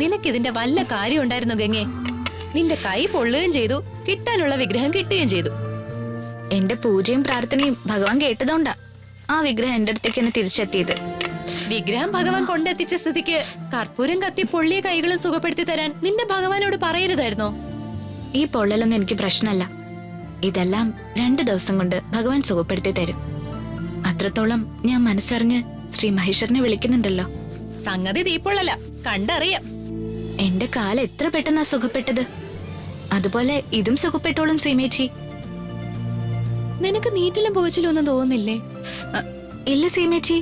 നിനക്കിതിന്റെ വല്ല കാര്യം ഉണ്ടായിരുന്നു ഗംഗേ? നിന്റെ കൈ പൊള്ളുകയും ചെയ്തു, കിട്ടാനുള്ള വിഗ്രഹം കിട്ടുകയും ചെയ്തു. എന്റെ പൂജയും പ്രാർത്ഥനയും ഭഗവാൻ കേട്ടതുകൊണ്ടാ ആ വിഗ്രഹം എന്റെ അടുത്തേക്ക് തന്നെ തിരിച്ചെത്തിയത്. വിഗ്രഹം ഭഗവാൻ കൊണ്ടെത്തിച്ച സ്ഥിതിക്ക് കർപ്പൂരം കത്തി പൊള്ളിയ കൈകളും സുഖപ്പെടുത്തി തരാൻ നിന്റെ ഭഗവാനോട് പറയരുതായിരുന്നോ? ഈ പൊള്ളലൊന്നും എനിക്ക് പ്രശ്നമല്ല. ഇതെല്ലാം 2 ദിവസം കൊണ്ട് ഭഗവാൻ സുഖപ്പെടുത്തി തരും. അത്രത്തോളം ഞാൻ മനസ്സറിഞ്ഞ് ശ്രീ മഹേശ്വരനെ വിളിക്കുന്നുണ്ടല്ലോ. സംഗതി തീപ്പൊള്ളല, കണ്ടറിയാം. എന്റെ കാല് എത്ര പെട്ടെന്നാ സുഖപ്പെട്ടത്. അതുപോലെ ഇതും സുഖപ്പെട്ടോളും സീമേച്ചി. നിനക്ക് നീറ്റിലും പുകച്ചിലും ഒന്നും തോന്നുന്നില്ലേ? ഇല്ല സീമേച്ചി,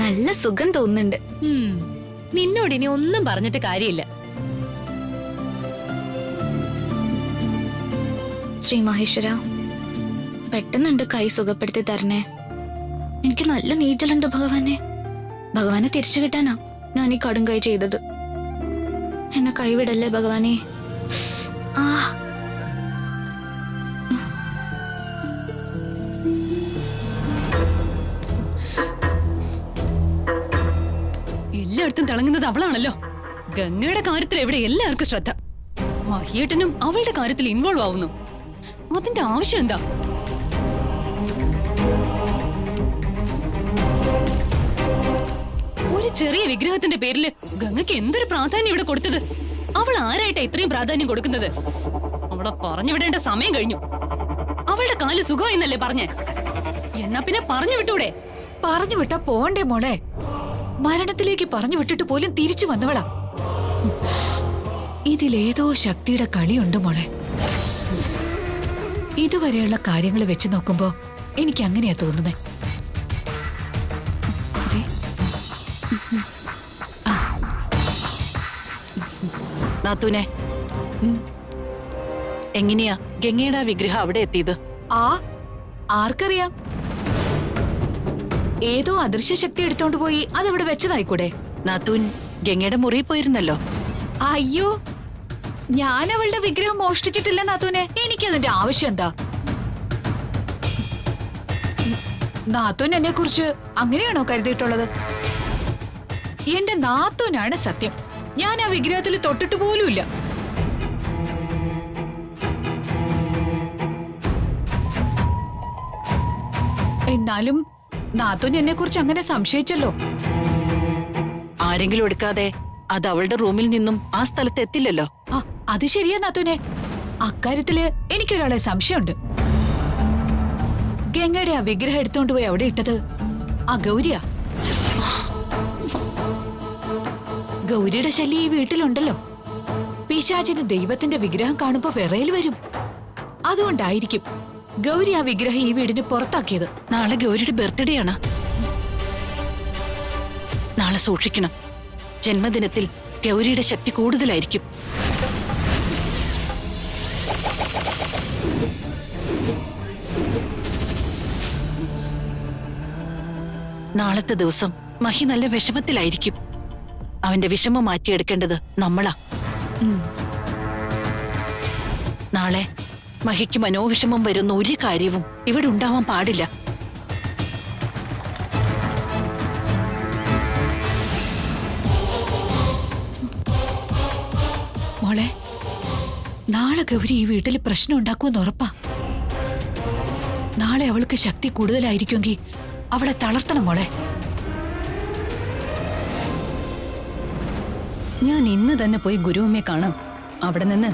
നല്ല സുഖം തോന്നുന്നുണ്ട്. നിന്നോട് ഇനി ഒന്നും പറഞ്ഞിട്ട് കാര്യമില്ല. ശ്രീ മഹേശ്വര, പെട്ടെന്നുണ്ട് കൈ സുഖപ്പെടുത്തി തരണേ. എനിക്ക് നല്ല നീറ്റലുണ്ട് ഭഗവാനെ. ഭഗവാനെ തിരിച്ചു കിട്ടാനാ ഞാൻ ഈ കടും കൈ ചെയ്തത്. എന്നെ കൈവിടല്ലേ ഭഗവാനെ. ആ എല്ലായിടത്തും തിളങ്ങുന്നത് അവളാണല്ലോ. ഗംഗയുടെ കാര്യത്തിൽ എവിടെ എല്ലാവർക്കും ശ്രദ്ധ. മഹിയേട്ടനും അവളുടെ കാര്യത്തിൽ ഇൻവോൾവ് ആവുന്നു. അതിന്റെ ആവശ്യം എന്താ? ഒരു ചെറിയ വിഗ്രഹത്തിന്റെ പേരില് ഗംഗയ്ക്ക് എന്തൊരു പ്രാധാന്യം ഇവിടെ കൊടുത്തത്. അവൾ ആരായിട്ടാ ഇത്രയും പ്രാധാന്യം കൊടുക്കുന്നത്? അവളെ പറഞ്ഞു വിടേണ്ട സമയം കഴിഞ്ഞു. അവളുടെ കാല് സുഖമായിന്നല്ലേ പറഞ്ഞേ? എന്നാ പിന്നെ പറഞ്ഞു വിട്ടൂടെ? പറഞ്ഞു വിട്ടാ പോണ്ടേ മോളെ? മരണത്തിലേക്ക് പറഞ്ഞു വിട്ടിട്ട് പോലും തിരിച്ചു വന്നവളാ. ഇതിലേതോ ശക്തിയുടെ കളിയുണ്ട് മോളെ. ഇതുവരെയുള്ള കാര്യങ്ങൾ വെച്ച് നോക്കുമ്പോ എനിക്ക് അങ്ങനെയാ തോന്നുന്നേ. നാത്തൂനെ, എങ്ങനെയാ ഗംഗയുടെ ആ വിഗ്രഹം അവിടെ എത്തിയത്? ആർക്കറിയാം? ഏതോ അദൃശ്യ ശക്തി എടുത്തോണ്ട് പോയി അതവിടെ വെച്ചതായിക്കൂടെ? നാത്തൂൻ ഗംഗയുടെ മുറിയിൽ പോയിരുന്നല്ലോ. അയ്യോ, ഞാൻ അവളുടെ വിഗ്രഹം മോഷ്ടിച്ചിട്ടില്ല നാത്തൂനെ. എനിക്കതിന്റെ ആവശ്യം എന്താ? നാത്തൂൻ എന്നെ കുറിച്ച് അങ്ങനെയാണോ കരുതിയിട്ടുള്ളത്? എന്റെ നാത്തൂനാണ് സത്യം. ഞാൻ ആ വിഗ്രഹത്തിൽ തൊട്ടിട്ട് പോലുമില്ല. എന്നാലും നാത്തൂൻ എന്നെ കുറിച്ച് അങ്ങനെ സംശയിച്ചല്ലോ. ആരെങ്കിലും എടുക്കാതെ അത് അവളുടെ റൂമിൽ നിന്നും ആ സ്ഥലത്ത് എത്തില്ലല്ലോ. അത് ശരിയാ നാത്തൂനെ. അക്കാര്യത്തില് എനിക്കൊരാളെ സംശയമുണ്ട്. ഗംഗയുടെ ആ വിഗ്രഹം എടുത്തോണ്ട് പോയി അവിടെ ഇട്ടത് ആ ഗൗരിയാ. ഗൗരിയുടെ ശല്യം ഈ വീട്ടിലുണ്ടല്ലോ. പിശാചിന് ദൈവത്തിന്റെ വിഗ്രഹം കാണുമ്പോ വിറയിൽ വരും. അതുകൊണ്ടായിരിക്കും ഗൗരി ആ വിഗ്രഹം ഈ വീടിന് പുറത്താക്കിയത്. നാളെ ഗൗരിയുടെ ബർത്ത്ഡേ ആണ്. നാളെ സൂക്ഷിക്കണം. ജന്മദിനത്തിൽ ഗൗരിയുടെ ശക്തി കൂടുതലായിരിക്കും. നാളത്തെ ദിവസം മഹി നല്ല വിഷമത്തിലായിരിക്കും. അവന്റെ വിഷമം മാറ്റിയെടുക്കേണ്ടത് നമ്മളാ. നാളെ മഹിക്ക് മനോവിഷമം വരുന്ന ഒരു കാര്യവും ഇവിടെ ഉണ്ടാവാൻ പാടില്ല. മോളെ, നാളെ ഗൗരി ഈ വീട്ടിൽ പ്രശ്നം ഉണ്ടാക്കുമെന്ന് ഉറപ്പാ. നാളെ അവൾക്ക് ശക്തി കൂടുതലായിരിക്കുമെങ്കിൽ അവളെ തളർത്തണം മോളെ. ഞാൻ ഇന്ന് തന്നെ പോയി ഗുരുവമ്മയെ കാണാം. അവിടെ നിന്ന്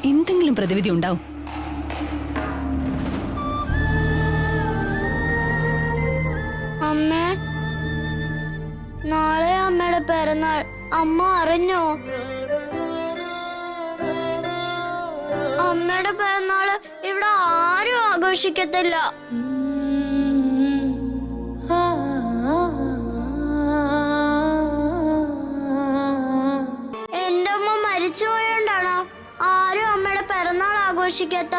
എന്തെങ്കിലും പ്രതിവിധി ഉണ്ടാവും. അമ്മേ, നാളെ അമ്മയുടെ പിറന്നാൾ. അമ്മ അറിഞ്ഞോ? അമ്മയുടെ പിറന്നാള് ഇവിടെ ആരും ആഘോഷിക്കത്തില്ല. എന്റെ അമ്മ മരിച്ചുപോയോണ്ടാണോ ആരും അമ്മയുടെ പിറന്നാൾ ആഘോഷിക്കാത്ത?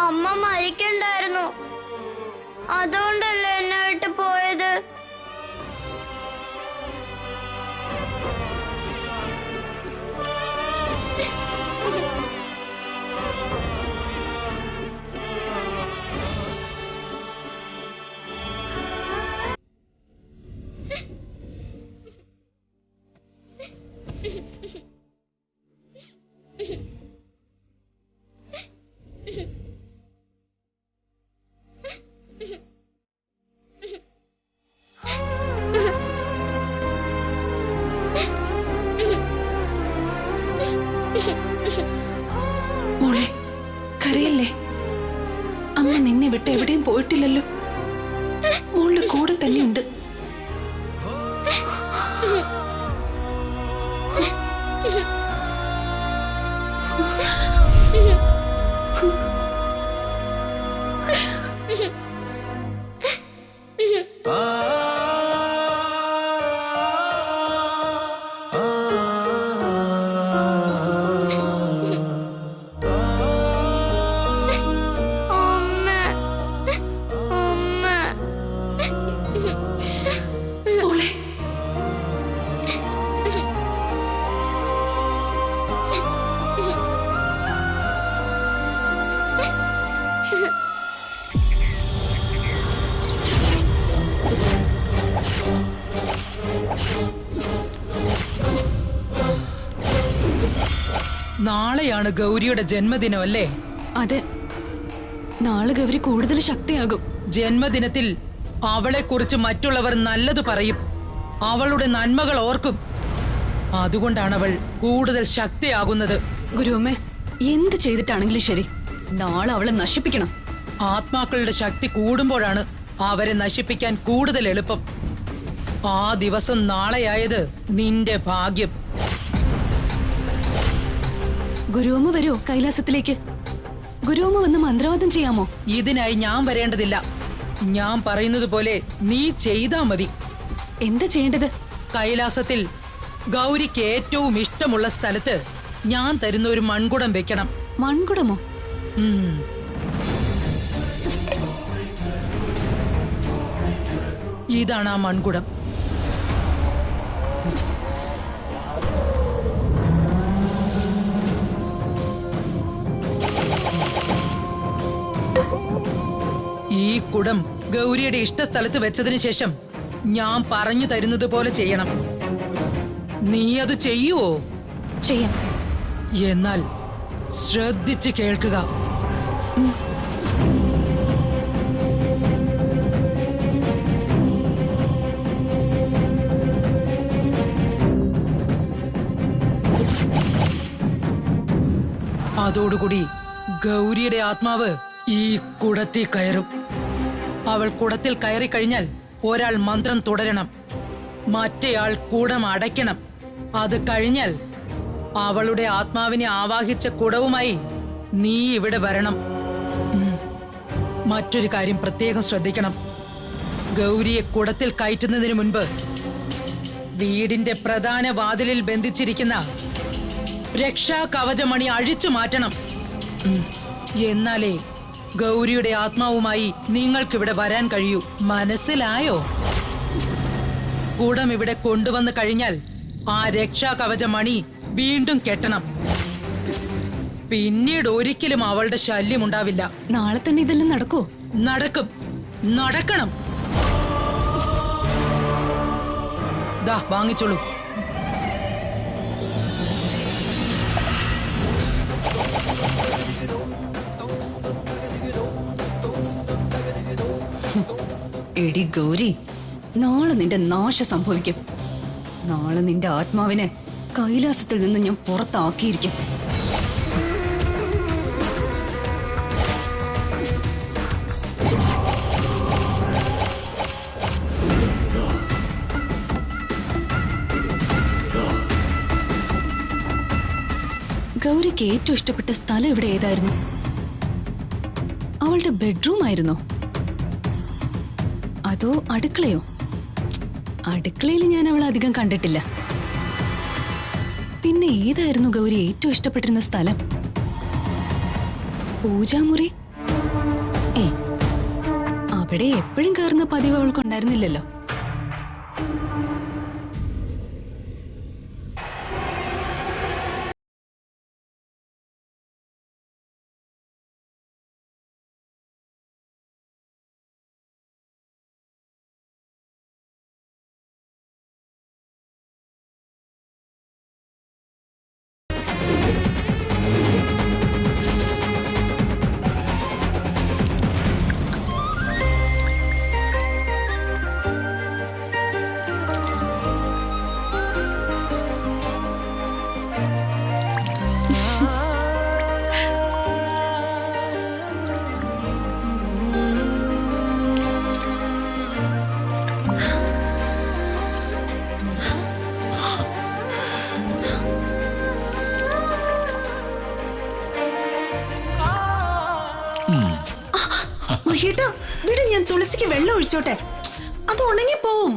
അമ്മ മരിക്കണ്ടായിരുന്നു. അതുകൊണ്ടല്ലേ എന്നെ വിട്ട് പോയത്. വിട്ട് എവിടെയും പോയിട്ടില്ലല്ലോ. മോളുടെ കൂടെ തന്നെയുണ്ട്. അമ്മ അമ്മ മോളെ നാളെയാണ് ഗൗരിയുടെ ജന്മദിനം അല്ലേ? അതെ, നാളെ ഗൗരി കൂടുതൽ ശക്തിയാകും. ജന്മദിനത്തിൽ അവളെക്കുറിച്ച് മറ്റുള്ളവർ നല്ലത് പറയും, അവളുടെ നന്മകൾ ഓർക്കും. അതുകൊണ്ടാണ് അവൾ കൂടുതൽ ശക്തിയാകുന്നത്. ഗുരുവമ്മേ, എന്ത് ചെയ്തിട്ടാണെങ്കിലും ശരി, നാളെ അവളെ നശിപ്പിക്കണം. ആത്മാക്കളുടെ ശക്തി കൂടുമ്പോഴാണ് അവരെ നശിപ്പിക്കാൻ കൂടുതൽ എളുപ്പം. ആ ദിവസം നാളെയായത് നിന്റെ ഭാഗ്യം. ഗുരുവമ്മ വരുമോ കൈലാസത്തിലേക്ക്? ഗുരുവമ്മ വന്ന് മന്ത്രവാദം ചെയ്യാമോ? ഇതിനായി ഞാൻ വരേണ്ടതില്ല. ഞാൻ പറയുന്നത് പോലെ നീ ചെയ്താ മതി. എന്താ ചെയ്യേണ്ടത്? കൈലാസത്തിൽ ഗൗരിക്ക് ഏറ്റവും ഇഷ്ടമുള്ള സ്ഥലത്ത് ഞാൻ തരുന്ന ഒരു മൺകുടം വെക്കണം. മൺകുടമോ? ഉം. ഇതാണ് ആ മൺകുടം. ഈ കുടം ഗൗരിയുടെ ഇഷ്ടസ്ഥലത്ത് വെച്ചതിന് ശേഷം ഞാൻ പറഞ്ഞു തരുന്നത് പോലെ ചെയ്യണം. നീ അത് ചെയ്യുവോ? ചെയ്യാം. എന്നാൽ ശ്രദ്ധിച്ച് കേൾക്കുക. അതോടുകൂടി ഗൗരിയുടെ ആത്മാവ് ഈ കുടത്തിൽ കയറും. അവൾ കുടത്തിൽ കയറി കഴിഞ്ഞാൽ ഒരാൾ മന്ത്രം തുടരണം, മറ്റേയാൾ കുടം അടയ്ക്കണം. അത് കഴിഞ്ഞാൽ അവളുടെ ആത്മാവിനെ ആവാഹിച്ച കുടവുമായി നീ ഇവിടെ വരണം. മറ്റൊരു കാര്യം പ്രത്യേകം ശ്രദ്ധിക്കണം. ഗൗരിയെ കുടത്തിൽ കയറ്റുന്നതിന് മുൻപ് വീടിന്റെ പ്രധാന വാതിലിൽ ബന്ധിച്ചിരിക്കുന്ന രക്ഷാ കവചമണി അഴിച്ചു മാറ്റണം. എന്നാലേ ഗൗരിയുടെ ആത്മാവുമായി നിങ്ങൾക്കിവിടെ വരാൻ കഴിയൂ. മനസ്സിലായോ? കുടം ഇവിടെ കൊണ്ടുവന്ന് കഴിഞ്ഞാൽ ആ രക്ഷാ കവചമണി വീണ്ടും കെട്ടണം. പിന്നീട് ഒരിക്കലും അവളുടെ ശല്യം ഉണ്ടാവില്ല. നാളെ തന്നെ ഇതെല്ലാം നടക്കോ? നടക്കും, നടക്കണം. ദാ വാങ്ങിച്ചോളൂ. എടി ഗൗരി, നാളെ നിന്റെ നാശം സംഭവിക്കും. നാളെ നിന്റെ ആത്മാവിനെ കൈലാസത്തിൽ നിന്ന് ഞാൻ പുറത്താക്കിയിരിക്കും. ഗൗരിക്ക് ഏറ്റവും ഇഷ്ടപ്പെട്ട സ്ഥലം ഇവിടെ ഏതായിരുന്നു? അവളുടെ ബെഡ്റൂം ആയിരുന്നോ, അതോ അടുക്കളയോ? അടുക്കളയിൽ ഞാൻ അവളെ അധികം കണ്ടിട്ടില്ല. പിന്നെ ഏതായിരുന്നു ഗൗരി ഏറ്റവും ഇഷ്ടപ്പെട്ടിരുന്ന സ്ഥലം? പൂജാമുറി? അവിടെ എപ്പോഴും കയറുന്ന പതിവ് അവൾക്കുണ്ടായിരുന്നില്ലല്ലോ. മഹിട്ട വിട്, ഞാൻ തുളസിക്ക് വെള്ളം ഒഴിച്ചോട്ടെ, അത് ഉണങ്ങി പോവും.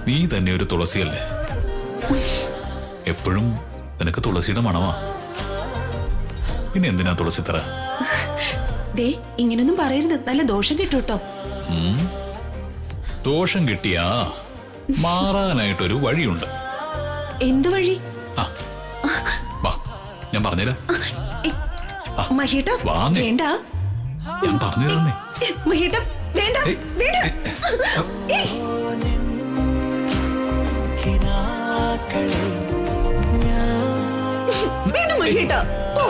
നീ തന്നെ ഒരു തുളസിയല്ലേ, എപ്പോഴും നിനക്ക് തുളസിയുടെ മണമാ. പിന്നെ എന്തിനാ തുളസി തറ? ദേ ഇങ്ങനൊന്നും പറയരുത്, നല്ല ദോഷം കിട്ടൂട്ടോ. ദോഷം കിട്ടിയാ മാറാനായിട്ടൊരു വഴിയുണ്ട്. എന്ത് വഴി? ആ, വാ, ഞാൻ പറഞ്ഞുതരാം. മഹിട്ട വാ നീ. വേണ്ട, ഞാൻ പറഞ്ഞുതരാന്നേ. മഹിട്ട വേണ്ട, വേണ്ട. വേണ്ട മഹിട്ട, പോ.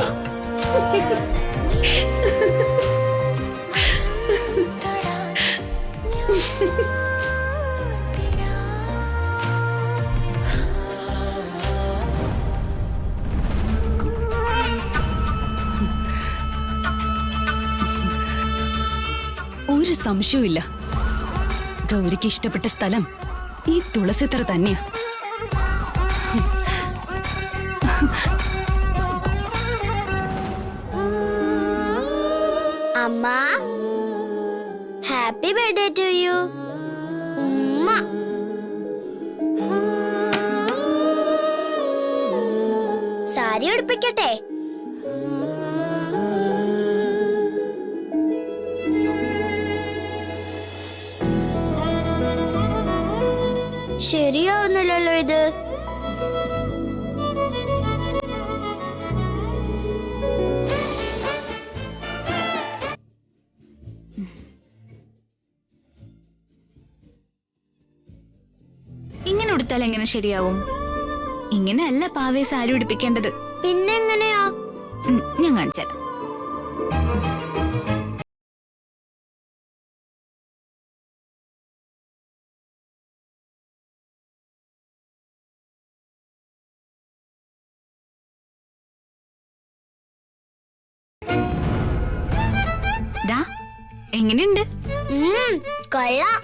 ഒരു സംശയവും ഗൗരിക്ക് ഇഷ്ടപ്പെട്ട സ്ഥലം ഈ തുളസിത്തറ തന്നെയാ. അമ്മ, ഹാപ്പി ബർത്ത്ഡേ ടു യു. ഉമ്മ. സാരി ഉടുപ്പിക്കട്ടെ? ശരിയാവുന്നില്ലല്ലോ ഇത്. ഇങ്ങനെ ഉടുത്താൽ എങ്ങനെ ശരിയാവും? ഇങ്ങനെയല്ല പാവയെ സാരി ഉടുപ്പിക്കേണ്ടത്. പിന്നെങ്ങനെയാ? ഞാൻ കാണിച്ചുതരാം. ദാ, എങ്ങനെയുണ്ട്? കൊള്ളാം.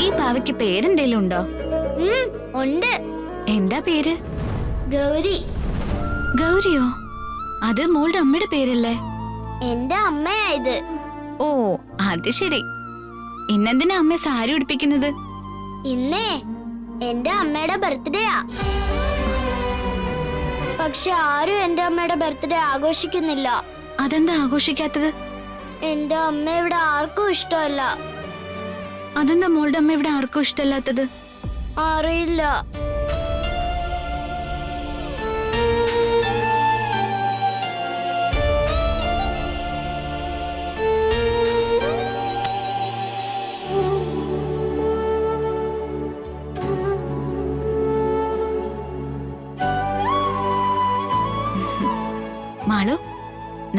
ഈ പാവയ്ക്ക് പേരെന്തേലും ഉണ്ടോ? ഉണ്ട്. എന്താ പേര്? ഗൗരി. ഗൗരിയോ? അത് മോളുടെ അമ്മയുടെ പേരല്ലേ? എന്റെ അമ്മയാ ഇത്. ഓ, അത് ശരി. ഇന്നെന്തിനാ അമ്മ സാരി ഉടുപ്പിക്കുന്നത്? ഇന്നേ എന്റെ അമ്മയുടെ ബർത്ത്ഡേയാ. പക്ഷെ ആരും എന്റെ അമ്മയുടെ ബർത്ത്ഡേ ആഘോഷിക്കുന്നില്ല. അതെന്താ ആഘോഷിക്കാത്തത്? എന്റെ അമ്മ ഇവിടെ ആർക്കും ഇഷ്ടമല്ല. അതെന്താ മോളുടെ അമ്മ ഇവിടെ ആർക്കും ഇഷ്ടമല്ലാത്തത്? അറിയില്ല. മാളു,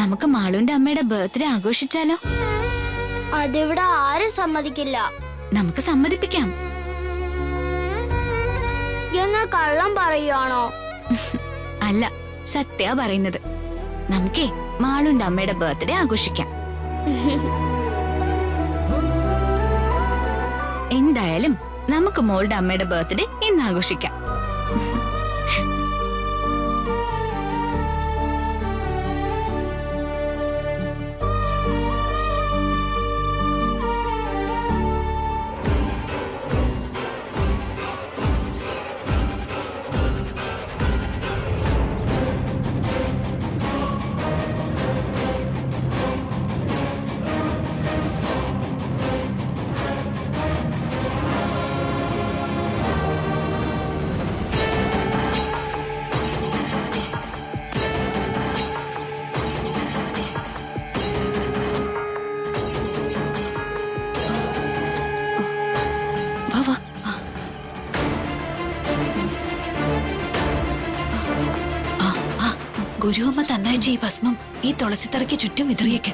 നമുക്ക് മാളുവിന്റെ അമ്മയുടെ ബർത്ത്ഡേ ആഘോഷിച്ചാലോ? അതിവിടെ ആരും സമ്മതിക്കില്ല. നമുക്ക് സമ്മതിപ്പിക്കാം. ഗംഗ കള്ളം പറയുവാണോ? അല്ല, സത്യാ പറയുന്നത്. നമുക്കേ മാളുവിന്റെ അമ്മയുടെ ബർത്ത്ഡേ ആഘോഷിക്കാം. എന്തായാലും നമുക്ക് മോളുടെ അമ്മയുടെ ബർത്ത്ഡേ ഇന്ന് ആഘോഷിക്കാം. ഗുരുവമ്മ തന്നയച്ച ഈ ഭസ്മം ഈ തുളസിത്തറയ്ക്ക് ചുറ്റും വിതറിയേക്ക്.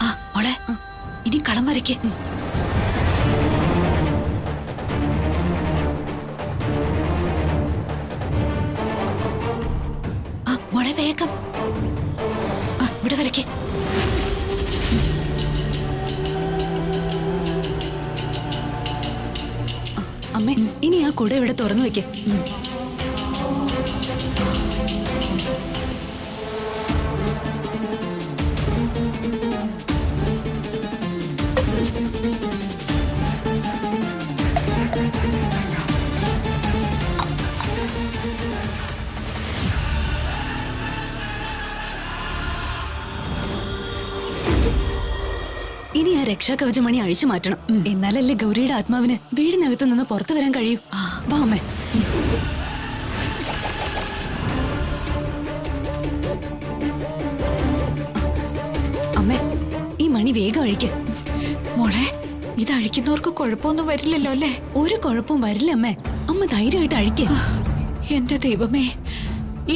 ആ മോളെ, ഇനി കളം വരയ്ക്ക്. വേഗം ഇവിടെ വരയ്ക്കേ. അമ്മേ, ഇനി ആ കുട ഇവിടെ തുറന്നു വെക്കേ. ഇനി ആ രക്ഷാകവചമണി അഴിച്ചു മാറ്റണം. എന്നാലല്ലേ ഗൗരിയുടെ ആത്മാവിന് വീടിനകത്ത് നിന്ന് പുറത്തു വരാൻ കഴിയൂ. വാ അമ്മേ. അമ്മേ, ഈ മണി വേഗം അഴിക്ക്. മോളെ, ഇത് അഴിക്കുന്നവർക്ക് കുഴപ്പമൊന്നും വരില്ലല്ലോ അല്ലേ? ഒരു കുഴപ്പവും വരില്ല അമ്മേ. അമ്മ ധൈര്യമായിട്ട് അഴിക്ക്. എന്റെ ദൈവമേ,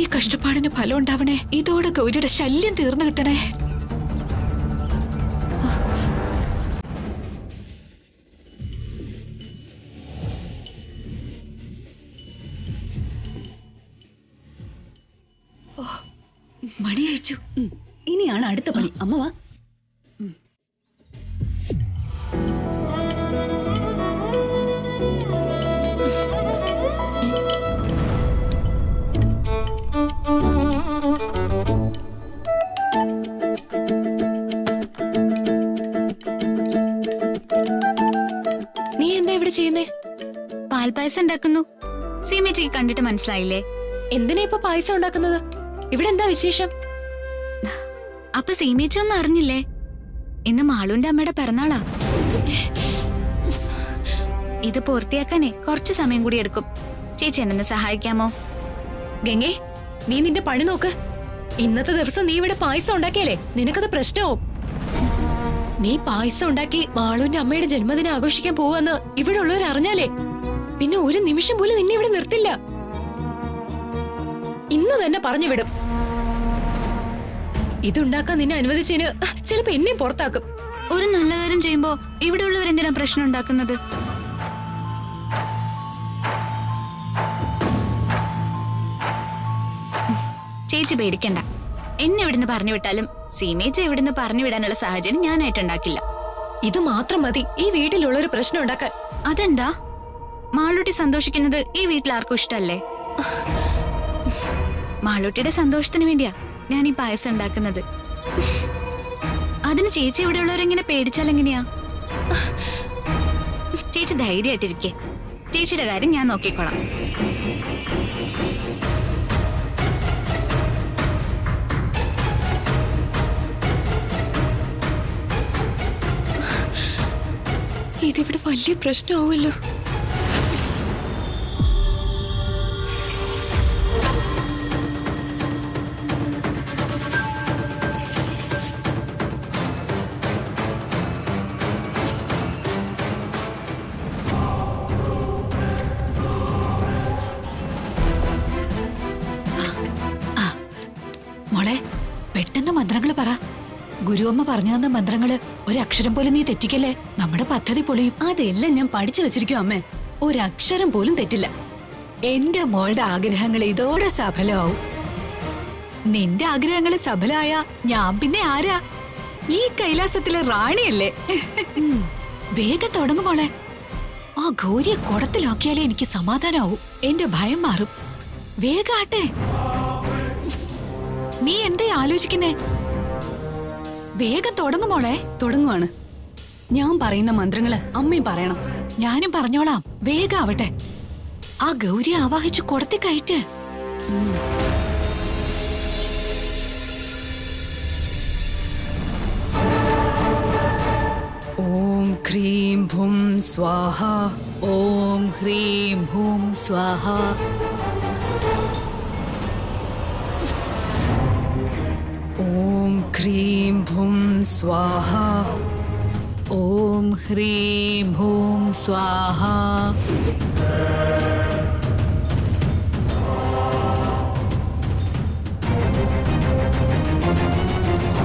ഈ കഷ്ടപ്പാടിന് ഫലം ഉണ്ടാവണേ. ഇതോടെ ഗൗരിയുടെ ശല്യം തീർന്നു കിട്ടണേ. മണി അഴിച്ചു. ഇനിയാണ് അടുത്ത പണി. അമ്മ വാ. നീ എന്താ ഇവിടെ ചെയ്യുന്നേ? പാൽപ്പായസം ഉണ്ടാക്കുന്നു. സീമേച്ചിക്ക് കണ്ടിട്ട് മനസ്സിലായില്ലേ? എന്തിനാ ഇപ്പൊ പായസം ഉണ്ടാക്കുന്നത്? ഇവിടെ എന്താ വിശേഷം? അപ്പൊ സീമേച്ചി ഒന്നും അറിഞ്ഞില്ലേ? ഇന്ന് മാളുവിന്റെ അമ്മയുടെ പിറന്നാളാ. ഇത് പൂർത്തിയാക്കാനേ കുറച്ച് സമയം കൂടി എടുക്കും. ചേച്ചി എന്നെ സഹായിക്കാമോ? ഗംഗേ, നീ നിന്റെ പണി നോക്ക്. ഇന്നത്തെ ദിവസം നീ ഇവിടെ പായസം ഉണ്ടാക്കിയാലേ നിനക്കത് പ്രശ്നമാവും. നീ പായസം ഉണ്ടാക്കി മാളുവിന്റെ അമ്മയുടെ ജന്മദിനം ആഘോഷിക്കാൻ പോവാന്ന് ഇവിടെ ഉള്ളവർ അറിഞ്ഞാലേ പിന്നെ ഒരു നിമിഷം പോലും നിന്നെ ഇവിടെ നിർത്തില്ല. ഇന്ന് തന്നെ പറഞ്ഞു വിടും. ഇതുണ്ടാക്കാൻ നിന്നെ അനുവദിച്ചതിന് ചിലപ്പോ എന്നെ പുറത്താക്കും. ഒരു നല്ല കാര്യം ചെയ്യുമ്പോ ഇവിടെ ഉള്ളവരെന്തിനാ പ്രശ്നം ഉണ്ടാക്കുന്നത്? ചേച്ചി പേടിക്കണ്ട. എന്നെ ഇവിടുന്ന് പറഞ്ഞു വിട്ടാലും സീമേച്ചി ഇവിടുന്ന് പറഞ്ഞു വിടാനുള്ള സാഹചര്യം ഞാനായിട്ടുണ്ടാക്കില്ല. ഇത് മാത്രം മതി ഈ വീട്ടിലുള്ള ഒരു പ്രശ്നം ഉണ്ടാക്കാൻ. അതെന്താ? മാളൂട്ടി സന്തോഷിക്കുന്നത് ഈ വീട്ടിൽ ആർക്കും ഇഷ്ടല്ലേ? മാളൂട്ടിയുടെ സന്തോഷത്തിന് വേണ്ടിയാ ഞാൻ ഈ പായസം ഉണ്ടാക്കുന്നത്. അതിന് ചേച്ചി ഇവിടെ ഉള്ളവരെങ്ങനെ പേടിച്ചാൽ എങ്ങനെയാ? ചേച്ചി ധൈര്യമായിട്ടിരിക്കേ. ചേച്ചിയുടെ കാര്യം ഞാൻ നോക്കിക്കോളാം. ഇതിവിടെ വലിയ പ്രശ്നമാവുമല്ലോ. മോളെ, പെട്ടെന്ന് മന്ത്രങ്ങൾ പറ. ഗുരുവമ്മ പറഞ്ഞു തന്ന മന്ത്രങ്ങള് ഒരക്ഷരം പോലും നീ തെറ്റിക്കല്ലേ. നമ്മുടെ പദ്ധതി പൊളിയും. അതെല്ലാം ഞാൻ പഠിച്ചു വെച്ചിരിക്കും അമ്മേ. ഒരക്ഷരം പോലും തെറ്റില്ല. എന്റെ മോളുടെ ആഗ്രഹങ്ങൾ ഇതോടെ സഫലമാവും. നിന്റെ ആഗ്രഹങ്ങൾ സഫലമായ ഞാൻ പിന്നെ ആരാ? ഈ കൈലാസത്തിലെ റാണിയല്ലേ. വേഗം തുടങ്ങും മോളെ. ആ ഗൗരിയെ കുടത്തിലാക്കിയാലേ എനിക്ക് സമാധാനാവും. എന്റെ ഭയം മാറും. വേഗാട്ടെ. നീ എന്തേ ആലോചിക്കുന്നേ? വേഗം തുടങ്ങുമോളെ. തുടങ്ങുവാണ്. ഞാൻ പറയുന്ന മന്ത്രങ്ങള് അമ്മയും പറയണം. ഞാനും പറഞ്ഞോളാം. വേഗം ആവട്ടെ. ആ ഗൗരിയെ ആവാഹിച്ച് കൊടുത്തി കയറ്റ്. ഓം ഹ്രീം ഭും സ്വാഹ. ഓം ഹ്രീം ഹൂം സ്വാഹ. ഓം ഹ്രീം ഭും സ്വാഹ. ഓം ഹ്രീം ഹൂം സ്വാഹ.